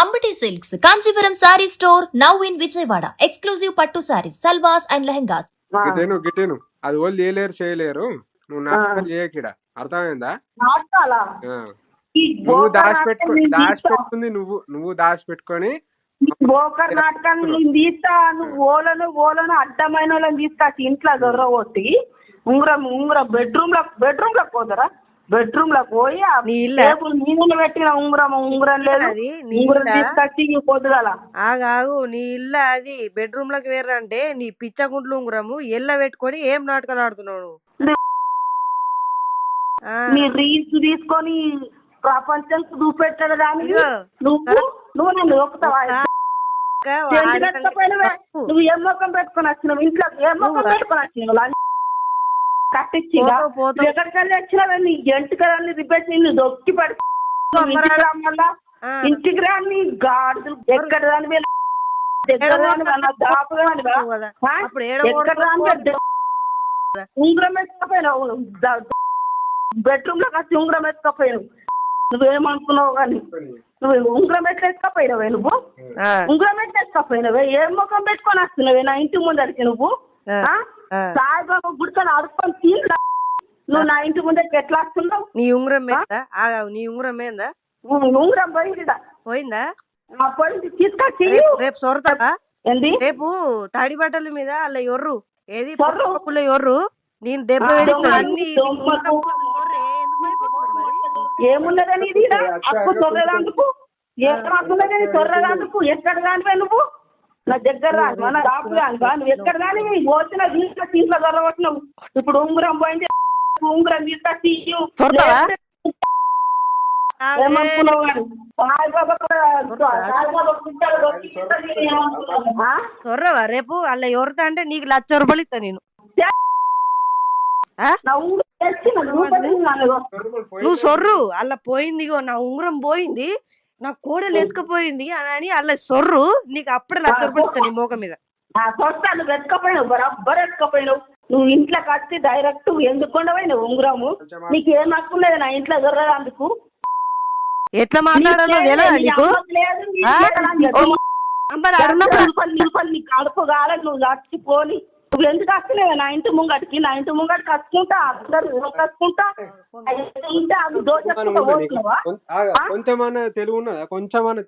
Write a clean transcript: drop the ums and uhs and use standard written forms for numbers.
Ambati silks Kanchipuram sorry store now in Vijayawada. Exclusive పట్టు saris, సల్వాస్ and lehengas. గిటేను అది వాళ్ళు చేయలేరు చేయలేరు. నువ్వు నాటకాలు చేయకిడ, అర్థమైందా? నువ్వు దాచిపెట్టుకుంది నువ్వు దాచిపెట్టుకొని బోకర్ నాటకాన్ని నేను తీస్తా. నువ్వు ఓలను అడ్డమైన వాళ్ళని తీసుకొచ్చి ఇంట్లో దొరగొట్టి ఉంగరం బెడ్రూమ్ లో పోతారా? బెడ్రూమ్ లో పోయి నేను పెట్టిన ఉంగరం లేదు, ఉంగరం తీసుకొచ్చి పొద్దుగల ఆగాగు. నీ ఇల్లు అది బెడ్రూమ్ లోకి వేరంటే నీ పిచ్చగుంట్లు ఉంగరము ఎల్ల పెట్టుకొని ఏం నాటకాలు ఆడుతున్నావు? నీ రీల్స్ తీసుకొని ప్రపంచం చూపెట్టాడు కానీ నువ్వు నన్ను ఒప్పుతావా? నువ్వు ఏ మొక్కం పెట్టుకొని వచ్చినావు? ఇంట్లో ఏ మొక్కం పెట్టుకొని వచ్చినావు? కట్టించి ఎక్కడికి వెళ్ళి వచ్చినావే? నీ ఎంటుకల్ని రిపేర్ నువ్వు దొక్కి పడి ఇంటికి రాని గాడులు ఎక్కడ రాని దగ్గర దాపు ఎక్కడ రాని ఉంగరం ఎత్తుకపోయినావు. బెడ్రూమ్ లోకి వచ్చి ఉంగరం ఎత్తుకపోయినావు. నువ్వేమనుకున్నావు కానీ నువ్వు ఉంగరం ఎట్లా ఎత్తుకపోయినావే? నువ్వు ఉంగరం ఎట్లా ఎత్తుకపోయినావే? ఏ ముఖం పెట్టుకొని వస్తున్నావే నా ఇంటి ముందరికి? నువ్వు సాయిబాబా గుడికొని అడుక్కొని తీరా నువ్వు నా ఇంటి ముందరికి ఎట్లా వస్తున్నావు? నీ ఉంగరం మీద నీ ఉంగరం మీద ఉంగరం పోయిందా? పోయిందా? పోయింది, తీసుకొచ్చి రేపు సొరతా ఏంది? రేపు తడి బట్టల మీద అలా ఎర్రు ఏది ఎర్రు నేను దెబ్బ ఏమున్నదని అప్పు తొర్రదాందుకు ఏమున్నదని తొర్రదాందుకు ఎక్కడ కానివే నువ్వు? నా దగ్గర రాను నా రాపు కానివా? నువ్వు ఎక్కడ కానీ వచ్చిన తీసుకొచ్చి ఇంట్లో దొరకొచ్చినావు. ఇప్పుడు ఉంగరం పోయింది, ఉంగరం తీసుకొచ్చి ఏమనుకున్నావు కానీ సొర్రవా రేపు అలా ఎవరితో అంటే నీకు 1,00,000 రూపాయలు ఇస్తా నేను. నువ్వు సొర్రు అలా పోయింది, నా ఉంగరం పోయింది, నా కోడలు ఎత్తుకపోయింది అని అలా సొర్రు, నీకు అప్పుడే 1,00,000 రూపాయలు ఇస్తా నీ మోక మీద. నువ్వు ఎత్తుకపోయినావు, బరాబర్ ఎత్తుకపోయినావు. నువ్వు ఇంట్లోకి వచ్చి డైరెక్ట్ ఎందుకు ఉండవు ఉంగరము? నీకు ఏం హక్కులేదు నా ఇంట్లో దొరకదందుకు. ఎట్లా మాట్లాడాలో నీకు కడుపు కాలేదు. నువ్వు చచ్చిపోని నువ్వు ఎందుకు వస్తలేవు నా ఇంటి ముంగటికి? నా ఇంటి ముంగటికి వస్తుంటా అందరు వస్తుంటా అది దోష కొంచెమన్నా తెలుగు ఉన్నదా? కొంచెమన్నా